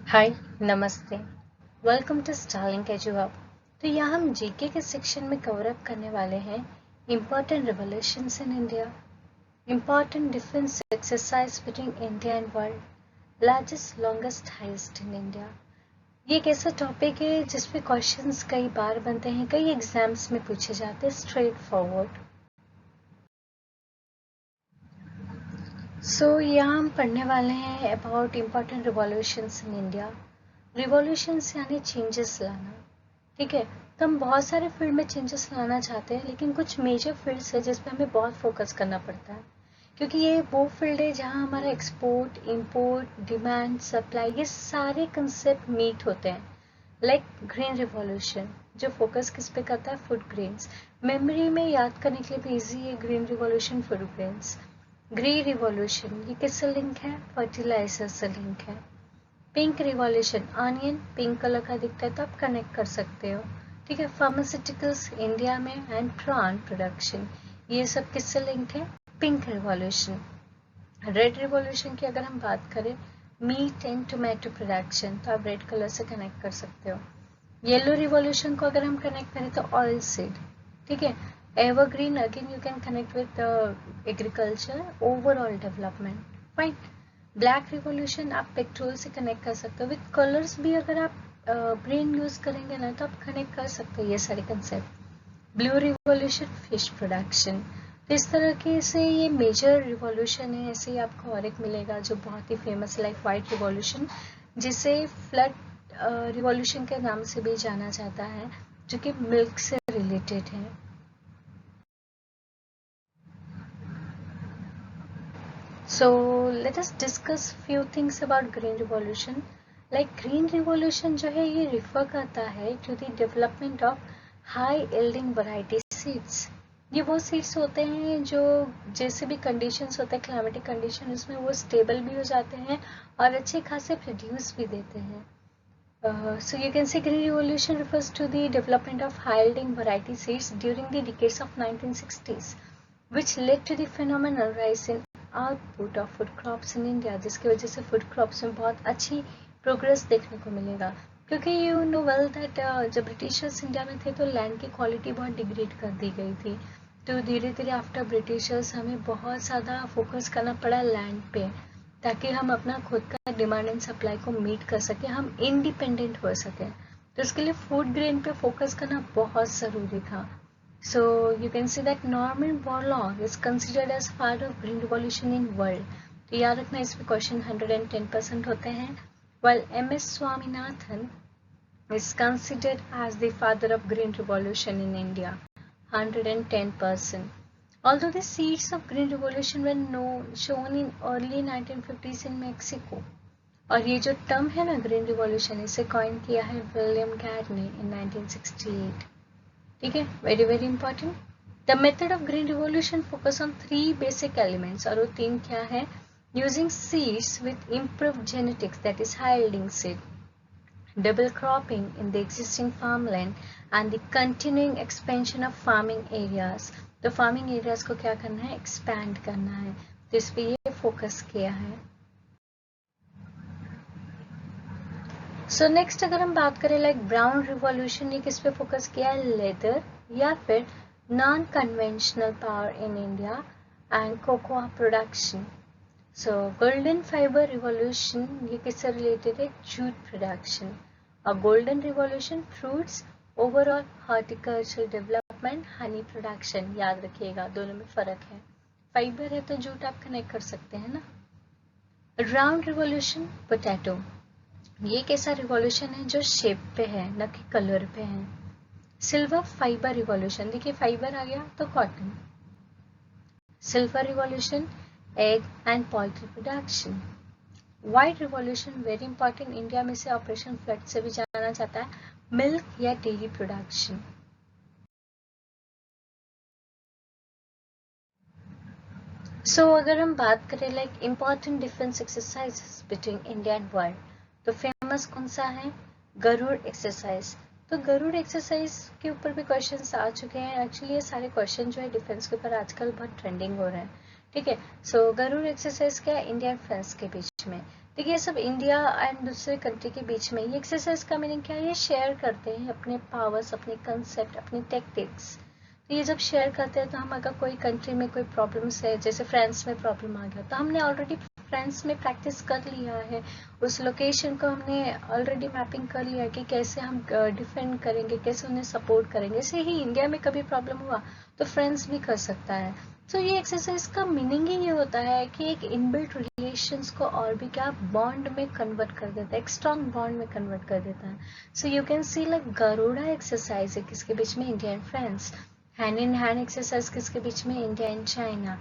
हाय, नमस्ते। Welcome to Starlink Edu Hub. तो यहाँ हम जीके के सेक्शन में कवर अप करने वाले हैं important revolutions in India, important defence exercise between India and world, largest longest heist in India. ये एक ऐसा टॉपिक है जिसपे क्वेश्चंस कई बार बनते हैं, कई एग्जाम्स में पूछे जाते हैं स्ट्रेट फॉरवर्ड। सो यहाँ हम पढ़ने वाले हैं about important revolutions in India. Revolutions यानी चेंजेस लाना, ठीक है। तो हम बहुत सारे फील्ड में चेंजेस लाना चाहते हैं, लेकिन कुछ मेजर फील्ड्स है जिस पे हमें बहुत फोकस करना पड़ता है, क्योंकि ये वो फील्ड है जहाँ हमारा एक्सपोर्ट, इंपोर्ट, डिमांड, सप्लाई, ये सारे कंसेप्ट मीट होते हैं। लाइक ग्रीन रिवॉल्यूशन जो फोकस किस पे करता है, फूड ग्रेन्स। मेमोरी में याद करने के लिए भी ईजी है, green revolution, food grains. Green revolution ये किससे लिंक है, फर्टिलाइजर से लिंक है। Pink revolution, onion pink colour का दिखता है तो आप कनेक्ट कर सकते हो, ठीक है। फार्मास्यूटिकल्स इंडिया में एंड प्रॉन प्रोडक्शन, ये सब किससे लिंक है, पिंक रिवॉल्यूशन। रेड रिवॉल्यूशन की अगर हम बात करें, मीट एंड टोमेटो प्रोडक्शन, तो आप रेड कलर से कनेक्ट कर सकते हो। येलो रिवॉल्यूशन को अगर हम कनेक्ट करें तो ऑयल सीड, ठीक है। Evergreen again you can connect with agriculture, overall development, fine. Black revolution आप पेट्रोल से कनेक्ट कर सकते हो। विद कलर्स भी अगर आप ब्रेन यूज करेंगे ना तो आप कनेक्ट कर सकते हो ये सारे concept. Blue revolution, fish production. तो इस तरह के से ये मेजर रिवॉल्यूशन है। ऐसे ही आपको और एक मिलेगा जो बहुत ही फेमस, लाइक वाइट रिवॉल्यूशन, जिसे फ्लड रिवॉल्यूशन के नाम से भी जाना जाता है, जो कि मिल्क से रिलेटेड है। So let us discuss few things about green revolution. Like green revolution जो है ये रिफर करता है to the development of high yielding variety seeds. ये वो सीड्स होते हैं जो जैसे भी कंडीशंस होते हैं, क्लाइमेटिक कंडीशन, उसमें वो स्टेबल भी हो जाते हैं और अच्छे खासे प्रोड्यूस भी देते हैं. So you can say green revolution refers to the development of high yielding variety seeds during the decades of 1960s, which led to the phenomenal rise in output of food crops in India, जिसकी वजह से food crops में बहुत अच्छी progress देखने को मिलेगा। क्योंकि यू नो वेल दैट जब ब्रिटिशर्स इंडिया में थे तो लैंड की क्वालिटी बहुत डिग्रेड कर दी गई थी। तो धीरे धीरे आफ्टर ब्रिटिशर्स हमें बहुत ज़्यादा फोकस करना पड़ा लैंड पे, ताकि हम अपना खुद का डिमांड एंड सप्लाई को मीट कर सकें, हम इंडिपेंडेंट हो सकें। तो इसके लिए फूड ग्रेन पे फोकस करना बहुत ज़रूरी था. So you can see that Norman Borlaug is considered as father of green revolution in world. तो याद रखना इसमें क्वेश्चन 110% होते हैं. While M.S. Swaminathan is considered as the father of green revolution in India, 110%. Although the seeds of green revolution were shown in early 1950s in Mexico. और ये जो term है ना ग्रीन रिवॉल्यूशन, इसे कॉइन किया है विलियम कैट ने in 1968. ठीक है, very very important. The method of green revolution focus on 3 basic elements, और वो 3 क्या है, using seeds with improved genetics, that is high yielding seed, double cropping in the existing farmland and the continuing expansion of farming areas. तो farming areas को क्या करना है, expand करना है, तो इस पे ये फोकस किया है. सो नेक्स्ट अगर हम बात करें लाइक ब्राउन रिवॉल्यूशन, ये किस पे फोकस किया है, लेदर या फिर non conventional power in India and cocoa production. So golden fibre revolution ये किससे रिलेटेड है, जूट प्रोडक्शन. और golden revolution fruits, overall horticultural development, honey production. याद रखिएगा दोनों में फर्क है, फाइबर है तो जूट आप कनेक्ट कर सकते हैं ना. राउंड रिवॉल्यूशन, पोटैटो, ये एक ऐसा रिवॉल्यूशन है जो शेप पे है न कि कलर पे है. सिल्वर फाइबर रिवॉल्यूशन, देखिए फाइबर आ गया तो cotton. Silver revolution, egg and poultry production. White revolution very important, India में से ऑपरेशन फ्लड से भी जाना जाता है, मिल्क या डेयरी प्रोडक्शन. सो अगर हम बात करें like important defence exercises between India and world, तो फेमस कौन सा है, गरुड़ एक्सरसाइज. तो गरुड़ एक्सरसाइज के ऊपर भी क्वेश्चंस आ चुके हैं. एक्चुअली ये सारे क्वेश्चन जो है डिफेंस के ऊपर आजकल बहुत ट्रेंडिंग हो रहे हैं, ठीक है. सो गरुड़ एक्सरसाइज क्या है, इंडिया एंड फ्रांस के बीच में. देखिए ये सब इंडिया एंड दूसरे कंट्री के बीच में, ये एक्सरसाइज का मीनिंग क्या है, ये शेयर करते हैं अपने पावर्स, अपने कंसेप्ट, अपनी टेक्टिक्स। तो ये जब शेयर करते हैं तो हम अगर कोई कंट्री में कोई प्रॉब्लम्स है, जैसे फ्रांस में प्रॉब्लम आ गया, तो हमने ऑलरेडी फ्रांस में प्रैक्टिस कर लिया है, उस लोकेशन को हमने ऑलरेडी मैपिंग कर लिया है कि कैसे हम डिफेंड करेंगे, कैसे उन्हें सपोर्ट करेंगे। ऐसे ही इंडिया में कभी प्रॉब्लम हुआ तो फ्रांस भी कर सकता है। तो ये एक्सरसाइज का मीनिंग ही ये होता है कि एक इनबिल्ट रिलेशंस को और भी क्या बॉन्ड में कन्वर्ट कर देता है, एक स्ट्रॉन्ग बॉन्ड में कन्वर्ट कर देता है। So you can see like Garuda exercise है किसके बीच में, India and France. Hand in hand exercise किसके बीच में, India and China.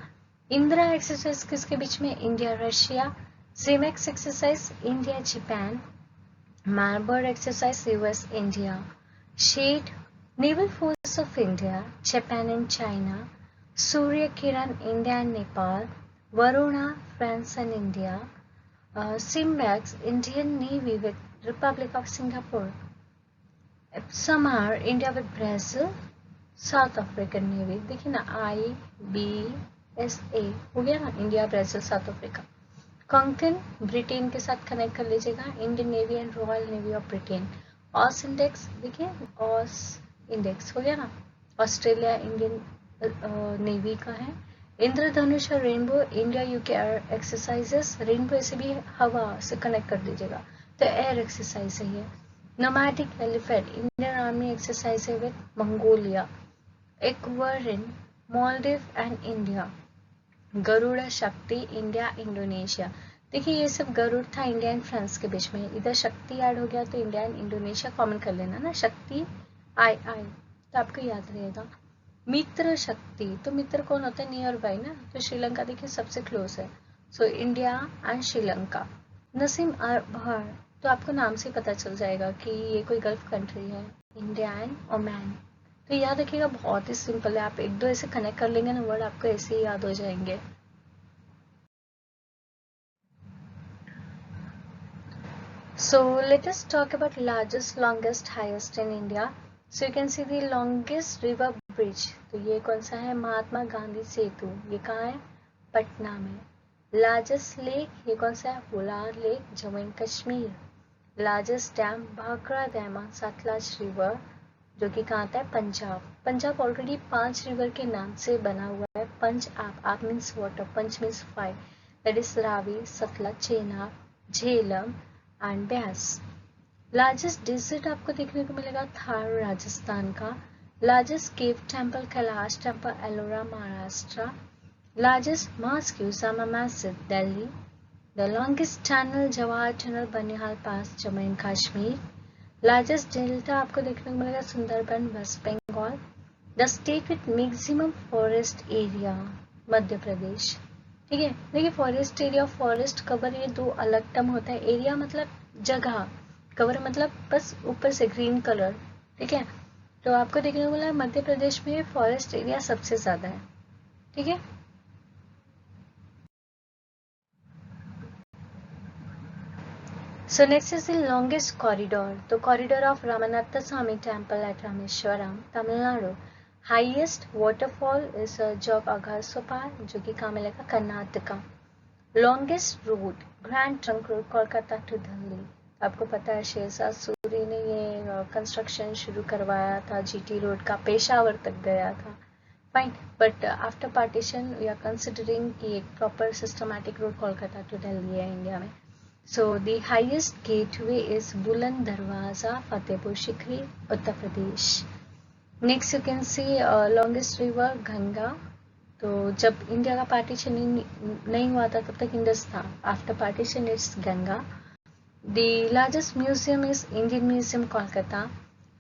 Indra exercise किसके बीच में, इंडिया रशिया। सिमेक्स exercise India Japan. Malabar exercise US India. SHADE naval force of India Japan and China. Surya Kiran, India and Nepal. Varuna, France and India. Simbax, Indian Navy with Republic of Singapore. Samar, India with Brazil. South African Navy. देखिए ना, IBSA हो गया ना, India Brazil South Africa. Konkan Britain के साथ connect कर लीजिएगा, Indian navy and royal navy of Britain. AUSINDEX देखिए, ऑस इंडेक्स हो गया ना, ऑस्ट्रेलिया इंडियन नेवी का है। इंद्रधनुष और rainbow India UK air exercises, rainbow से भी हवा से कनेक्ट कर दीजिएगा, तो एयर एक्सरसाइज है ये। Nomadic elephant Indian army exercise है with Mongolia. Ekuverin Maldives and India. Garuda Shakti India Indonesia. देखिए ये सब गरुड़ था इंडिया एंड फ्रांस के बीच में, इधर शक्ति ऐड हो गया तो इंडिया एंड इंडोनेशिया कॉमन कर लेना ना, शक्ति आई तो आपको याद रहेगा। मित्र शक्ति, तो मित्र कौन होता है, नियर बाय ना, तो श्रीलंका देखिए सबसे क्लोज है, so India and Sri Lanka. Naseem Al Bahr, तो आपको नाम से पता चल जाएगा कि ये कोई गल्फ कंट्री है, इंडिया एंड ओमान। तो याद रखिएगा, बहुत ही सिंपल है, आप एक दो ऐसे कनेक्ट कर लेंगे ना वर्ड, आपको ऐसे ही याद हो जाएंगे। So let us talk about largest, longest, highest in India. So you can see the longest river bridge. तो ये कौन सा है, महात्मा गांधी सेतु, ये कहाँ है, पटना में। लार्जेस्ट लेक ये कौन सा है, Wular lake, Jammu and Kashmir. Largest dam Bhakra dam on Sutlej river, जो कि कहाँ आता है, पंजाब। पंजाब ऑलरेडी 5 रिवर के नाम से बना हुआ है। पंच आप मीन्स वाटर, पंच means 5, that is Ravi, Sutlej, Chenab, Jhelum and Beas. Largest desert आपको देखने को मिलेगा थार राजस्थान का। Largest cave temple Kailash temple Ellora Maharashtra. Largest mosque Jama Masjid Delhi. The longest tunnel Jawahar tunnel Banihal pass Jammu and Kashmir. Largest delta आपको देखने को मिलेगा Sundarban west Bengal. The state with maximum forest area Madhya Pradesh. ठीक है, देखिए फॉरेस्ट एरिया, फॉरेस्ट कवर ये दो अलग टर्म होता है। एरिया मतलब जगह, कवर मतलब बस ऊपर से ग्रीन कलर। ठीक है, तो आपको देखने को मिला मध्य प्रदेश में फॉरेस्ट एरिया सबसे ज्यादा है। ठीक है, so next is the longest corridor, तो corridor of Ramanath Swamy temple at Rameswaram Tamil Nadu. Highest waterfall is Jog अगासोपार, जो कि कहाँ मिलेगा, Karnataka. Longest road grand trunk road Kolkata to Delhi, आपको पता है शेरशाह सूरी ने ये कंस्ट्रक्शन शुरू करवाया था, जीटी रोड का पेशावर तक गया था। Fine, but after partition we are considering कि एक proper systematic road Kolkata to Delhi है इंडिया में। So the highest gateway is Buland Darwaza Fatehpur Sikri Uttar Pradesh. Next you can see longest river Ganga, तो जब इंडिया का पार्टीशन नहीं हुआ था तब तक इंडस था, after partition it's Ganga. The largest museum is Indian museum Kolkata.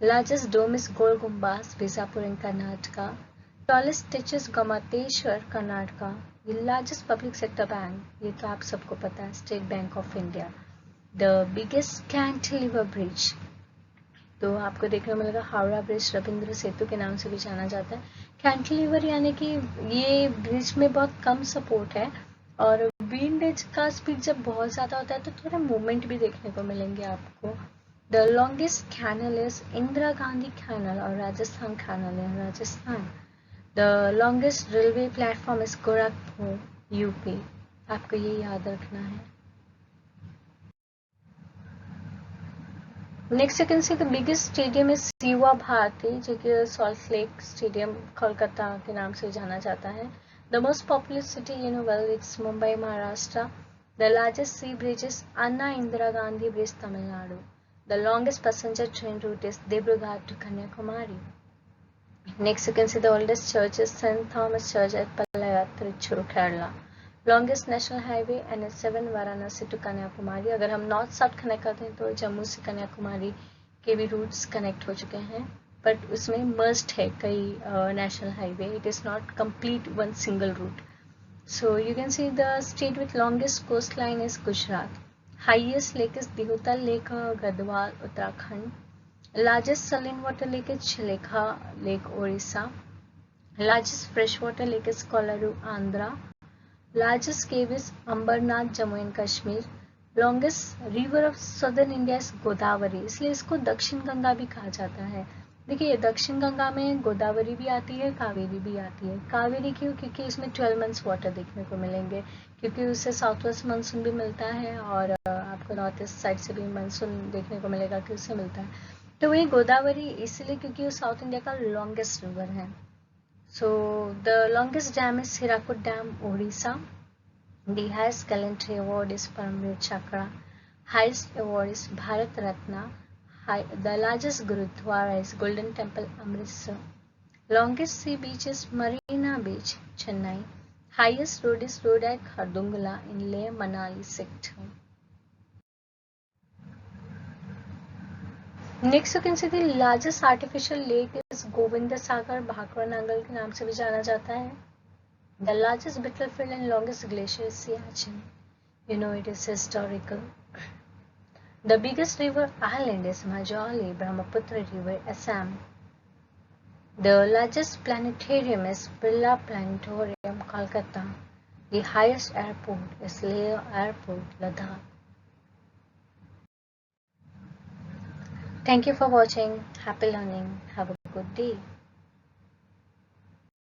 Largest dome is Gol Gumbaz Bijapur in Karnataka. Tallest statues Gommateshwara Karnataka. The largest public sector bank, ये तो आप सबको पता है, State Bank of India. The biggest cantilever bridge, तो आपको देखने को मिलेगा हावड़ा ब्रिज, रविंद्र सेतु के नाम से भी जाना जाता है। कैंटिलीवर यानी कि ये ब्रिज में बहुत कम सपोर्ट है, और विंड का स्पीड जब बहुत ज्यादा होता है तो थोड़ा मूवमेंट भी देखने को मिलेंगे आपको। The longest canal is Indira Gandhi canal और राजस्थान कैनल है Rajasthan. The longest railway platform is Gorakhpur UP, आपको ये याद रखना है। Next you can see the biggest stadium is Siwa Bharati, जो कि सॉल्ट लेक स्टेडियम कोलकाता के नाम से जाना जाता है. The most populous city, well, it's Mumbai, Maharashtra. The largest sea bridge is Anna Indira Gandhi Bridge, Tamil Nadu. The longest passenger train route is Debrughat to Kanyakumari. Next you can see the oldest church is St. Thomas Church at Palaya, Trichy, Kerala. Longest national highway NH7 Varanasi to Kanyakumari. अगर हम north south connect करते हैं तो जम्मू से कन्याकुमारी के भी roots connect हो चुके हैं, बट उसमें मर्ज्ड है कई national highway. It is not complete one single route. So you can see the state with longest coast line is Gujarat. Highest lake is दिहुता lake, Garhwal, Uttarakhand. Largest saline water lake is Chilika lake, Odisha. Largest fresh water lake is Kolleru, Andhra. Largest cave is Ambarnath, Jammu and Kashmir. Longest river of southern India is Godavari. इसलिए इसको दक्षिण गंगा भी कहा जाता है. देखिए दक्षिण गंगा में गोदावरी भी आती है, कावेरी भी आती है. कावेरी क्यों? क्योंकि इसमें 12 मंथ्स वाटर देखने को मिलेंगे, क्योंकि उससे साउथ वेस्ट मानसून भी मिलता है और आपको नॉर्थ ईस्ट साइड से भी मानसून देखने को मिलेगा कि उससे मिलता है. तो वही गोदावरी इसलिए क्योंकि वो साउथ इंडिया का लॉन्गेस्ट रिवर है. So the longest dam is Hirakud Dam, Odisha. The highest gallantry award is Paramveer Chakra. Highest award is Bharat Ratna. The largest Gurudwara is Golden Temple, Amritsar. Longest sea beach is Marina Beach, Chennai. Highest road is road at Khardungla in Leh Manali sector. Next you can see the largest artificial lake is Govinda Sagar, Bhakra Nangal के नाम से भी जाना जाता है. The largest battlefield and longest glacier is Siachen. It is historical. The biggest river island is Majoli, Brahmaputra River, Assam. The largest planetarium is Birla Planetarium, Kolkata. The highest airport is Leh Airport, Ladakh. Thank you for watching. Happy learning. Have a good day.